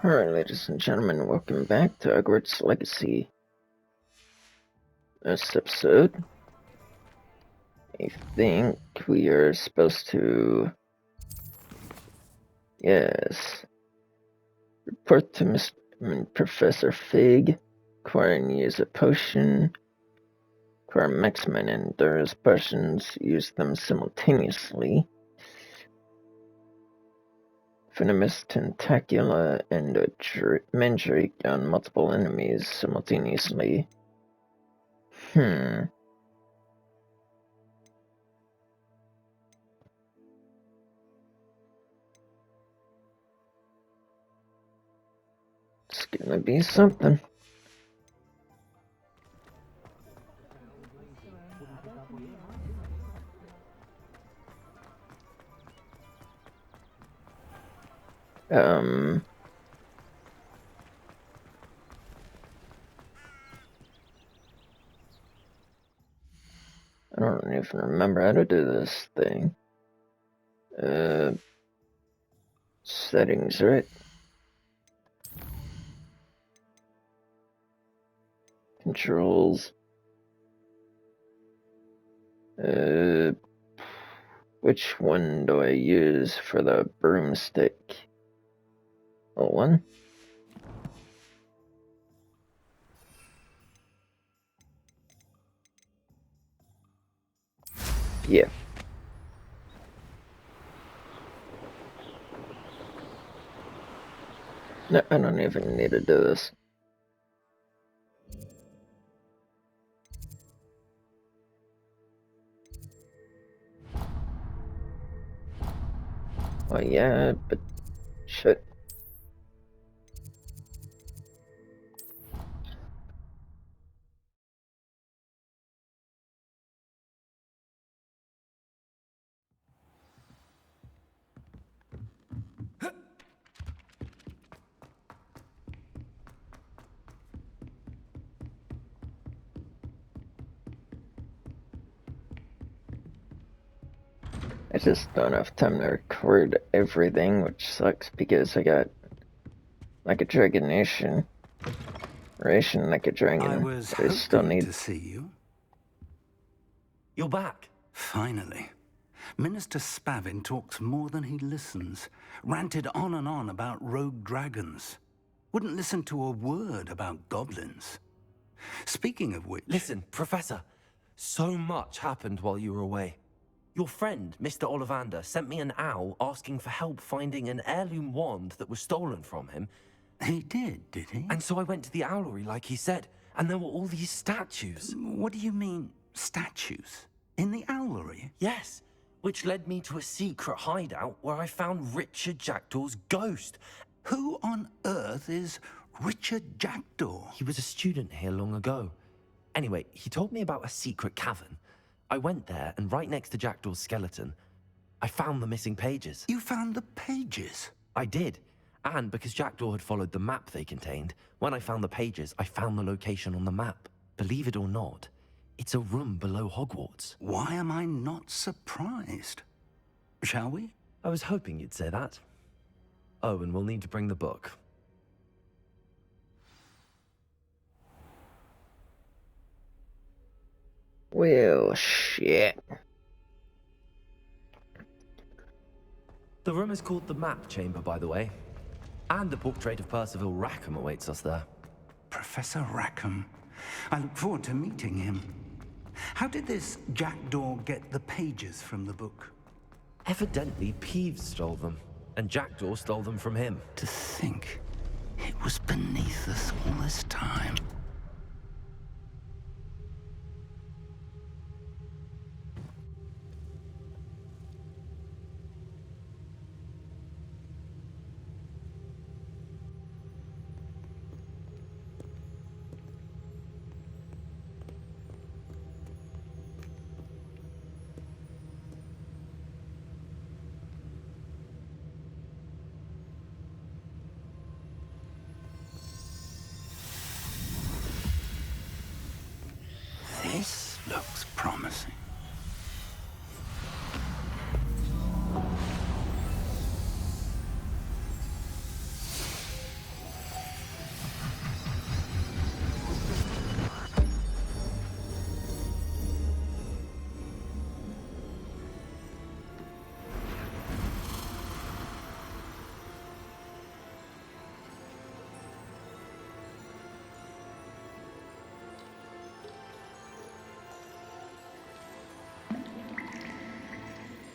Alright, ladies and gentlemen, welcome back to Hogwarts Legacy. This episode, I think we are supposed to... Yes. Report to Professor Fig, acquire and use a potion, acquire maximum endurance potions, use them simultaneously. Venomous Tentacula and a Mandrake on multiple enemies simultaneously. It's gonna be something. I don't even remember how to do this thing. Settings, right? Controls. Which one do I use for the broomstick? Oh, one? Yeah. No, I don't even need to do this. Oh yeah, but shit. I just don't have time to record everything, which sucks because I got like a dragonation. Ration like a dragon. I was I still hoping need to see you. You're back. Finally. Minister Spavin talks more than he listens. Ranted on and on about rogue dragons. Wouldn't listen to a word about goblins. Speaking of which... Listen, Professor. So much happened while you were away. Your friend, Mr. Ollivander, sent me an owl asking for help finding an heirloom wand that was stolen from him. He did he? And so I went to the owlery like he said, and there were all these statues. What do you mean, statues? In the owlery? Yes, which led me to a secret hideout where I found Richard Jackdaw's ghost. Who on earth is Richard Jackdaw? He was a student here long ago. Anyway, he told me about a secret cavern. I went there, and right next to Jackdaw's skeleton, I found the missing pages. You found the pages? I did. And because Jackdaw had followed the map they contained, when I found the pages, I found the location on the map. Believe it or not, it's a room below Hogwarts. Why am I not surprised? Shall we? I was hoping you'd say that. Oh, and we'll need to bring the book. Well, shit. The room is called the Map Chamber, by the way. And the portrait of Percival Rackham awaits us there. Professor Rackham. I look forward to meeting him. How did this Jackdaw get the pages from the book? Evidently, Peeves stole them, and Jackdaw stole them from him. To think, it was beneath us all this time.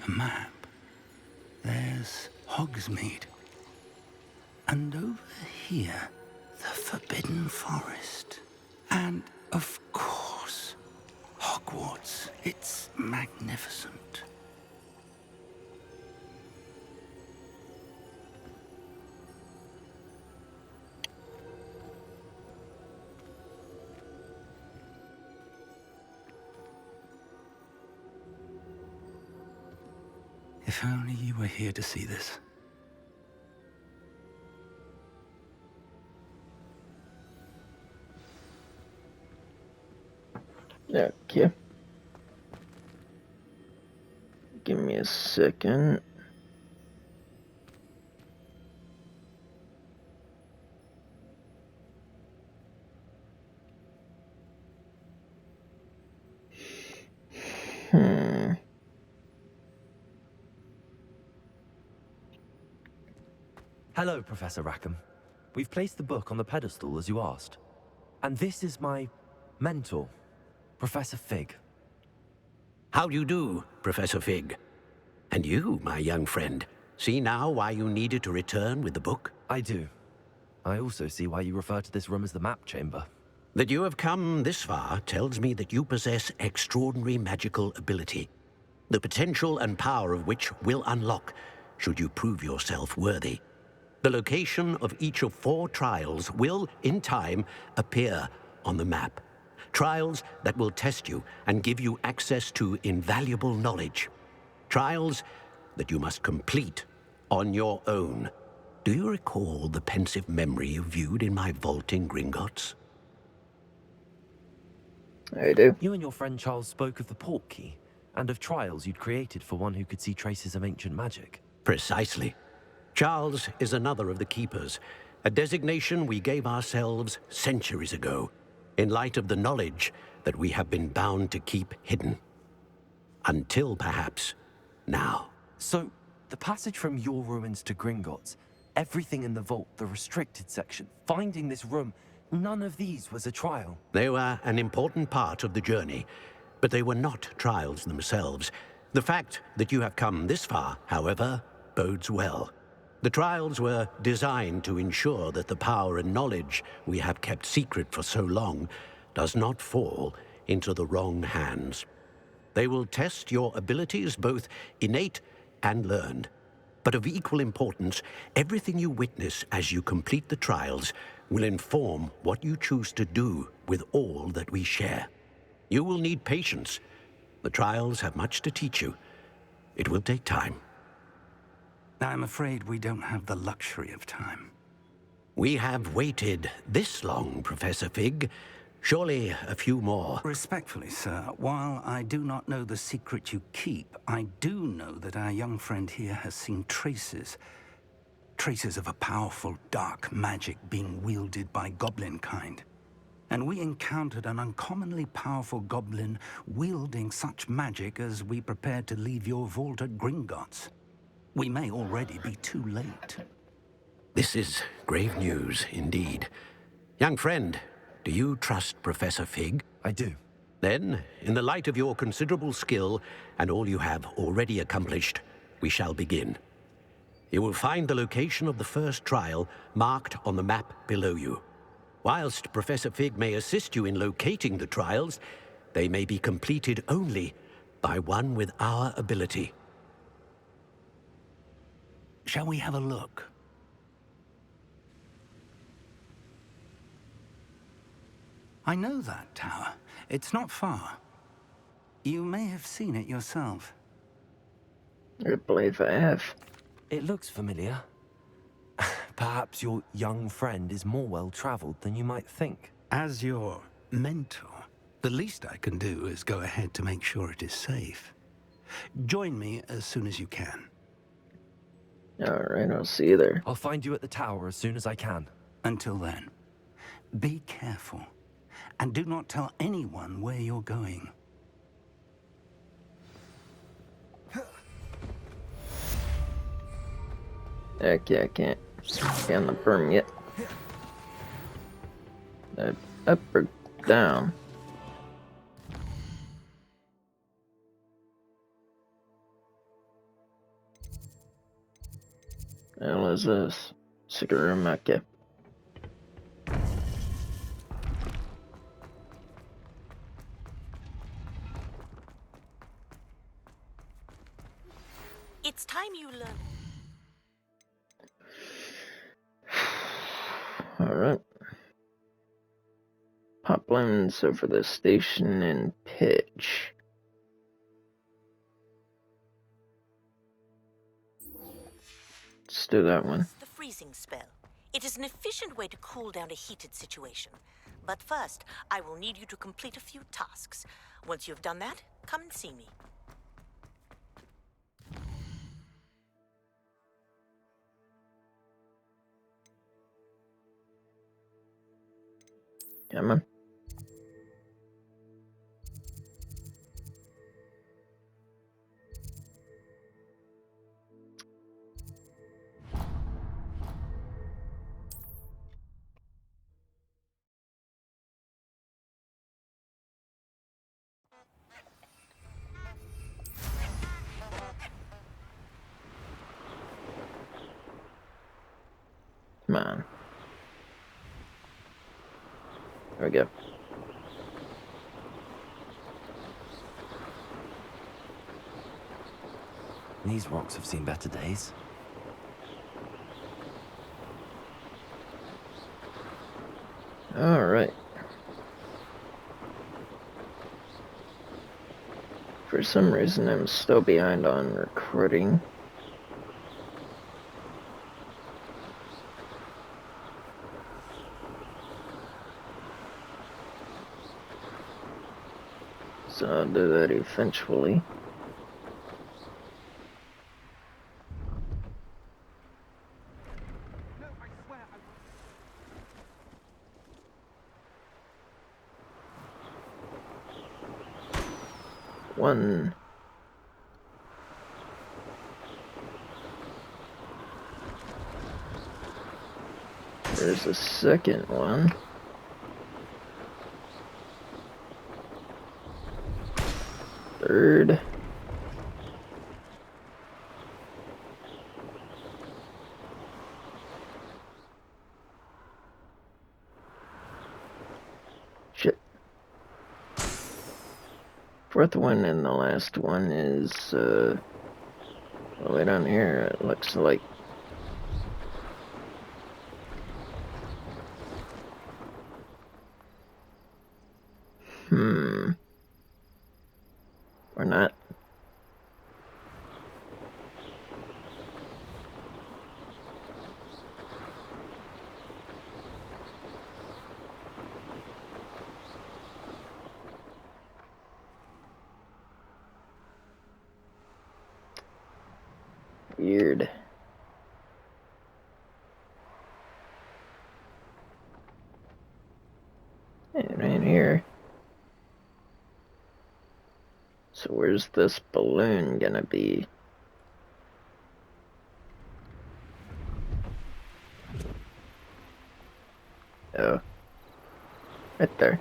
the map, there's Hogsmeade. And over here, the Forbidden Forest. And, of course, Hogwarts. It's magnificent. If only you were here to see this. Okay. Give me a second. Hello, Professor Rackham. We've placed the book on the pedestal as you asked. And this is my mentor, Professor Fig. How do you do, Professor Fig? And you, my young friend, see now why you needed to return with the book? I do. I also see why you refer to this room as the map chamber. That you have come this far tells me that you possess extraordinary magical ability, the potential and power of which will unlock, should you prove yourself worthy. The location of each of 4 trials will, in time, appear on the map. Trials that will test you and give you access to invaluable knowledge. Trials that you must complete on your own. Do you recall the pensive memory you viewed in my vault in Gringotts? I do. You and your friend Charles spoke of the Portkey, and of trials you'd created for one who could see traces of ancient magic. Precisely. Charles is another of the Keepers, a designation we gave ourselves centuries ago, in light of the knowledge that we have been bound to keep hidden. Until, perhaps, now. So, the passage from your ruins to Gringotts, everything in the vault, the restricted section, finding this room, none of these was a trial. They were an important part of the journey, but they were not trials themselves. The fact that you have come this far, however, bodes well. The trials were designed to ensure that the power and knowledge we have kept secret for so long does not fall into the wrong hands. They will test your abilities, both innate and learned. But of equal importance, everything you witness as you complete the trials will inform what you choose to do with all that we share. You will need patience. The trials have much to teach you. It will take time. I'm afraid we don't have the luxury of time. We have waited this long, Professor Fig. Surely a few more. Respectfully, sir, while I do not know the secret you keep, I do know that our young friend here has seen traces of a powerful dark magic being wielded by goblin kind. And we encountered an uncommonly powerful goblin wielding such magic as we prepared to leave your vault at Gringotts. We may already be too late. This is grave news, indeed. Young friend, do you trust Professor Fig? I do. Then, in the light of your considerable skill and all you have already accomplished, we shall begin. You will find the location of the first trial marked on the map below you. Whilst Professor Fig may assist you in locating the trials, they may be completed only by one with our ability. Shall we have a look? I know that tower. It's not far. You may have seen it yourself. I believe I have. It looks familiar. Perhaps your young friend is more well-traveled than you might think. As your mentor, the least I can do is go ahead to make sure it is safe. Join me as soon as you can. Alright, I'll see you there. I'll find you at the tower as soon as I can. Until then, be careful, and do not tell anyone where you're going. Okay, I can't get on the berm yet. Up or down? The hell is this? Secret room, okay. It's time you learn. Alright. Pop balloons over the station and pitch. Let's do that one. The freezing spell. It is an efficient way to cool down a heated situation. But first, I will need you to complete a few tasks. Once you've done that, come and see me. Come on. Come on. There we go. These rocks have seen better days. Alright. For some reason, I'm still behind on recording. So I'll do that eventually. One. There's a second one. Third. Shit. Fourth one and the last one is, way down here, it looks like. Or not. Weird. And right here. So where's this balloon gonna be? Oh. Right there.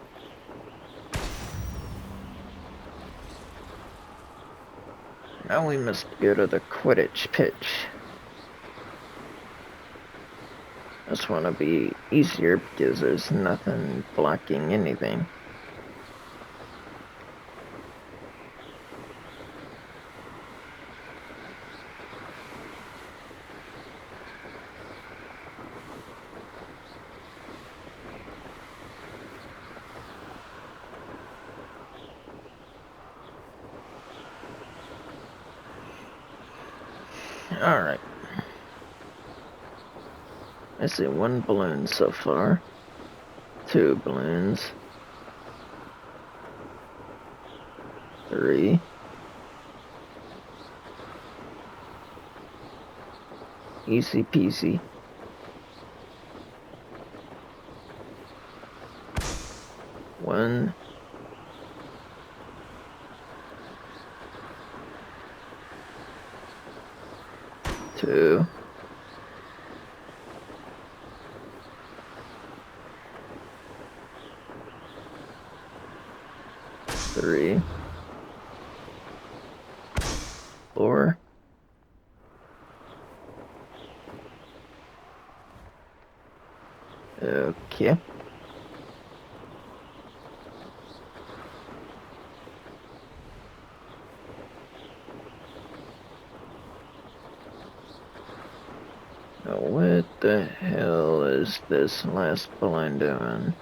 Now we must go to the Quidditch pitch. This one will be easier because there's nothing blocking anything. Alright. I see one balloon so far. Two balloons. Three. Easy peasy. One. Two. Three. Four. Okay. Now what the hell is this last blind doing?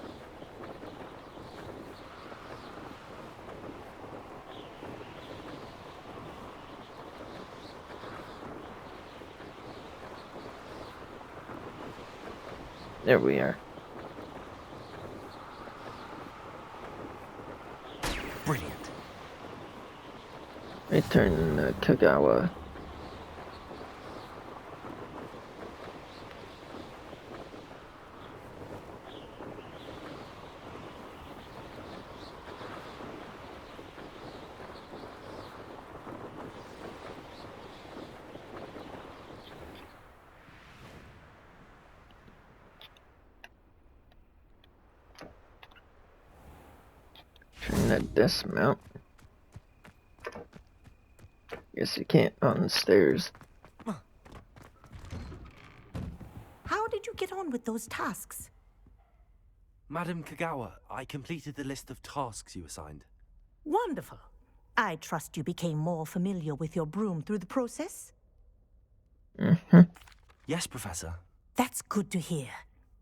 There we are. Brilliant. Return to Kagawa. Turn that dismount. Guess you can't on the stairs. How did you get on with those tasks? Madam Kagawa, I completed the list of tasks you assigned. Wonderful. I trust you became more familiar with your broom through the process? Mm-hmm. Yes, Professor. That's good to hear.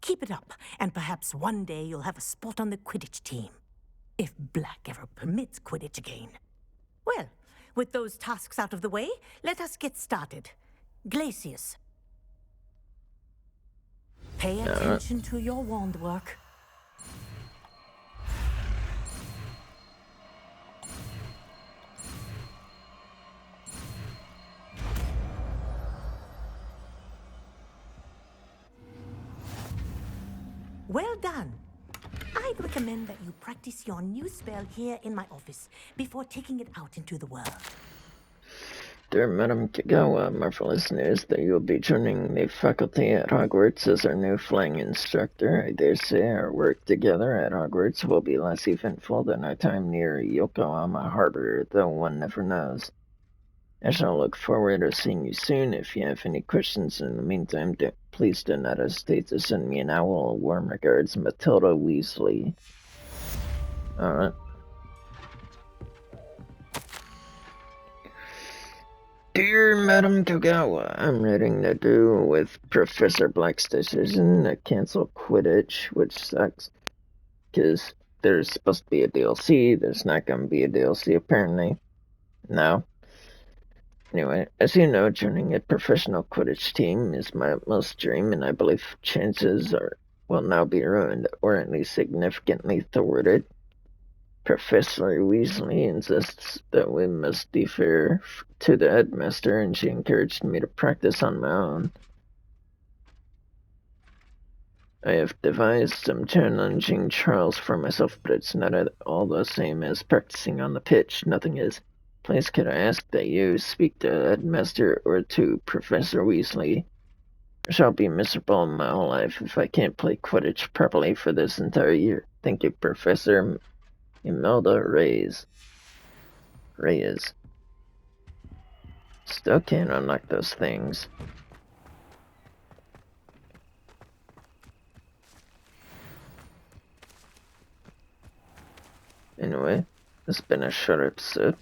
Keep it up, and perhaps one day you'll have a spot on the Quidditch team. If Black ever permits Quidditch again. Well, with those tasks out of the way, let us get started. Glacius. Pay attention to your wand work. Well done. I'd recommend that you practice your new spell here in my office before taking it out into the world. Dear Madam Kagawa, marvelous news that you'll be joining the faculty at Hogwarts as our new flying instructor. I dare say our work together at Hogwarts will be less eventful than our time near Yokohama Harbor, though one never knows. I shall look forward to seeing you soon. If you have any questions in the meantime, please do not hesitate to send me an owl. Warm regards, Matilda Weasley. Alright. Dear Madam Kagawa, I'm writing to do with Professor Black's decision to cancel Quidditch, which sucks, because there's supposed to be a DLC. There's not going to be a DLC, apparently. No. Anyway, as you know, joining a professional Quidditch team is my utmost dream, and I believe chances will now be ruined, or at least significantly thwarted. Professor Weasley insists that we must defer to the headmaster, and she encouraged me to practice on my own. I have devised some challenging trials for myself, but it's not at all the same as practicing on the pitch. Nothing is. Please could I ask that you speak to the headmaster or to Professor Weasley? I shall be miserable in my whole life if I can't play Quidditch properly for this entire year. Thank you, Professor Imelda Reyes. Still can't unlock those things. Anyway, it's been a short episode.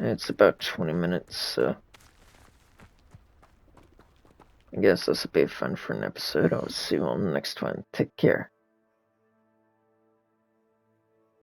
It's about 20 minutes, so I guess this will be fun for an episode. I'll see you on the next one. Take care.